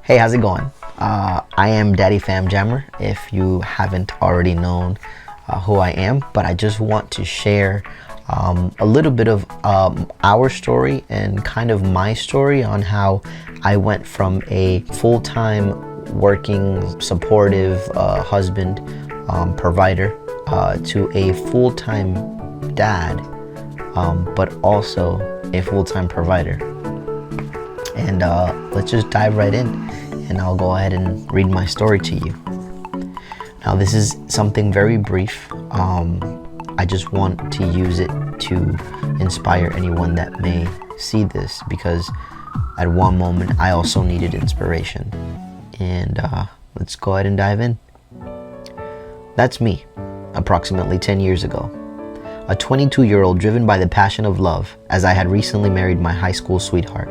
Hey, how's it going? I am Daddy Fam Jammer, if you haven't already known who I am, but I just want to share a little bit of our story and kind of my story on how I went from a full-time working, supportive husband, provider, to a full-time dad, but also a full-time provider. And let's just dive right in, and I'll go ahead and read my story to you. Now, this is something very brief. I just want to use it to inspire anyone that may see this, because at one moment I also needed inspiration. And let's go ahead and dive in. That's me, approximately 10 years ago. A 22-year-old driven by the passion of love, as I had recently married my high school sweetheart.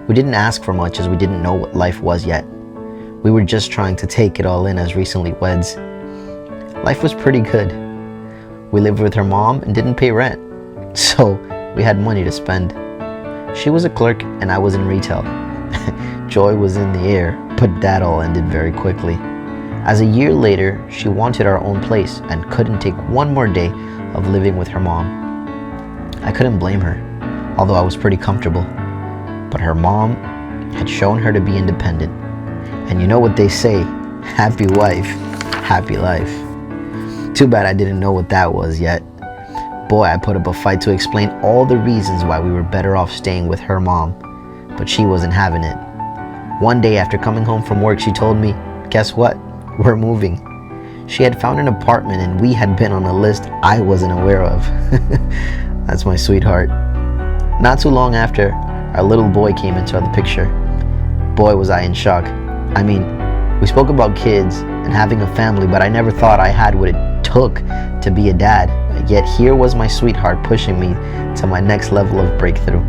We didn't ask for much, as we didn't know what life was yet. We were just trying to take it all in as recently weds. Life was pretty good. We lived with her mom and didn't pay rent, so we had money to spend. She was a clerk and I was in retail. Joy was in the air, but that all ended very quickly. As a year later, she wanted our own place and couldn't take one more day of living with her mom. I couldn't blame her, although I was pretty comfortable. But her mom had shown her to be independent. And you know what they say, happy wife, happy life. Too bad I didn't know what that was yet. Boy, I put up a fight to explain all the reasons why we were better off staying with her mom, but she wasn't having it. One day after coming home from work, she told me, guess what? We're moving. She had found an apartment and we had been on a list I wasn't aware of. That's my sweetheart. Not too long after, our little boy came into the picture. Boy, was I in shock. I mean, we spoke about kids and having a family, but I never thought I had what it took to be a dad. Yet here was my sweetheart pushing me to my next level of breakthrough.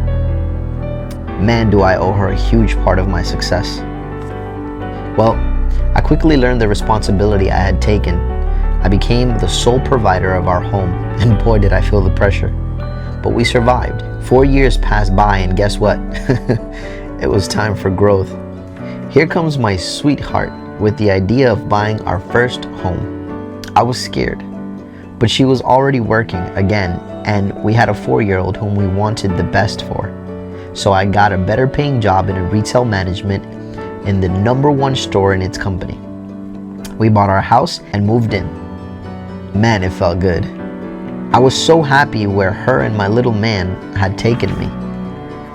Man, do I owe her a huge part of my success. Well, I quickly learned the responsibility I had taken. I became the sole provider of our home, and boy, did I feel the pressure. But we survived. 4 years passed by, and guess what? It was time for growth. Here comes my sweetheart with the idea of buying our first home. I was scared, but she was already working again, and we had a 4-year-old whom we wanted the best for. So I got a better paying job in retail management in the #1 store in its company. We bought our house and moved in. Man, it felt good. I was so happy where her and my little man had taken me.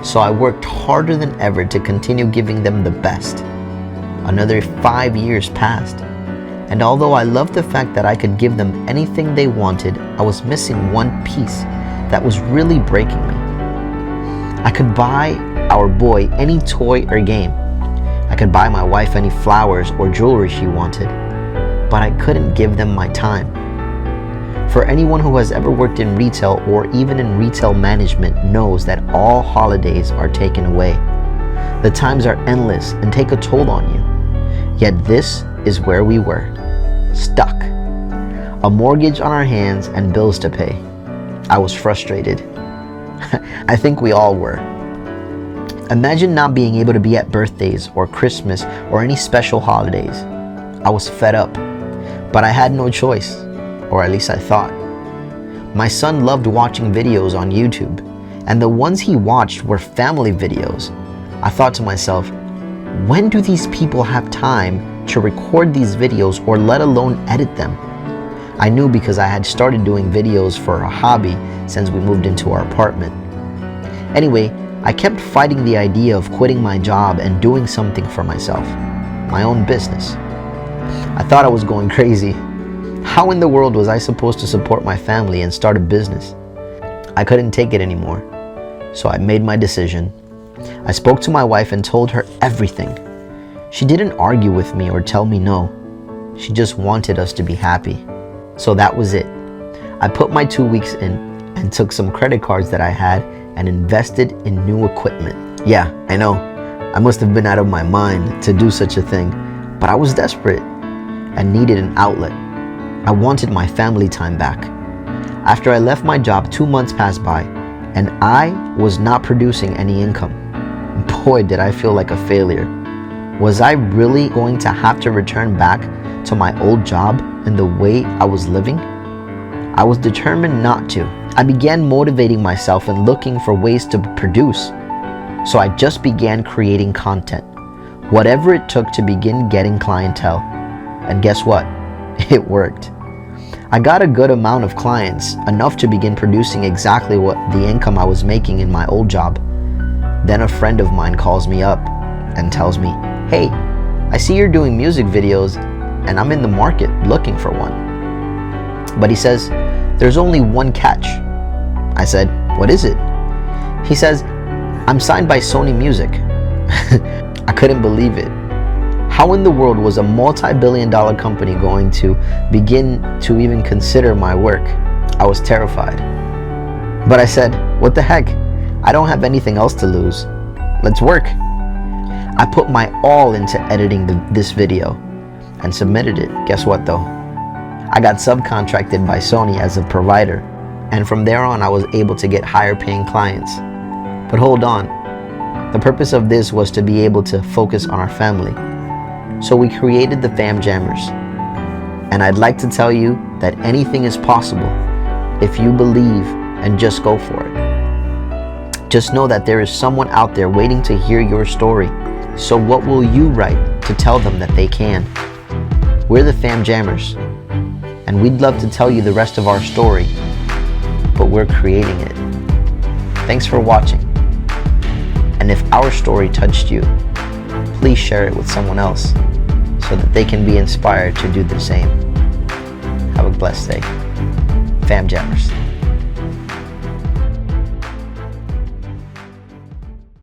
So I worked harder than ever to continue giving them the best. Another 5 years passed. And although I loved the fact that I could give them anything they wanted, I was missing one piece that was really breaking me. I could buy our boy any toy or game. I could buy my wife any flowers or jewelry she wanted, but I couldn't give them my time. For anyone who has ever worked in retail or even in retail management knows that all holidays are taken away. The times are endless and take a toll on you. Yet this is where we were, stuck. A mortgage on our hands and bills to pay. I was frustrated. I think we all were. Imagine not being able to be at birthdays or Christmas or any special holidays. I was fed up, but I had no choice. Or at least I thought. My son loved watching videos on YouTube, and the ones he watched were family videos. I thought to myself, when do these people have time to record these videos or let alone edit them? I knew because I had started doing videos for a hobby since we moved into our apartment. Anyway, I kept fighting the idea of quitting my job and doing something for myself, my own business. I thought I was going crazy. How in the world was I supposed to support my family and start a business? I couldn't take it anymore, so I made my decision. I spoke to my wife and told her everything. She didn't argue with me or tell me no. She just wanted us to be happy. So that was it. I put my 2 weeks in and took some credit cards that I had and invested in new equipment. Yeah, I know. I must have been out of my mind to do such a thing, but I was desperate and needed an outlet. I wanted my family time back. After I left my job, 2 months passed by, and I was not producing any income. Boy, did I feel like a failure. Was I really going to have to return back to my old job and the way I was living? I was determined not to. I began motivating myself and looking for ways to produce. So I just began creating content, whatever it took to begin getting clientele. And guess what? It worked. I got a good amount of clients, enough to begin producing exactly what the income I was making in my old job. Then a friend of mine calls me up and tells me, "Hey, I see you're doing music videos and I'm in the market looking for one." But he says, "There's only one catch." I said, "What is it?" He says, "I'm signed by Sony Music." I couldn't believe it. How in the world was a multi-billion-dollar company going to begin to even consider my work? I was terrified. But I said, "What the heck? I don't have anything else to lose. Let's work." I put my all into editing this video and submitted it. Guess what though? I got subcontracted by Sony as a provider, and from there on I was able to get higher paying clients. But hold on, the purpose of this was to be able to focus on our family. So we created the Fam Jammers. And I'd like to tell you that anything is possible if you believe and just go for it. Just know that there is someone out there waiting to hear your story. So what will you write to tell them that they can? We're the Fam Jammers, and we'd love to tell you the rest of our story, but we're creating it. Thanks for watching. And if our story touched you, please share it with someone else so that they can be inspired to do the same. Have a blessed day. Fam Jammers.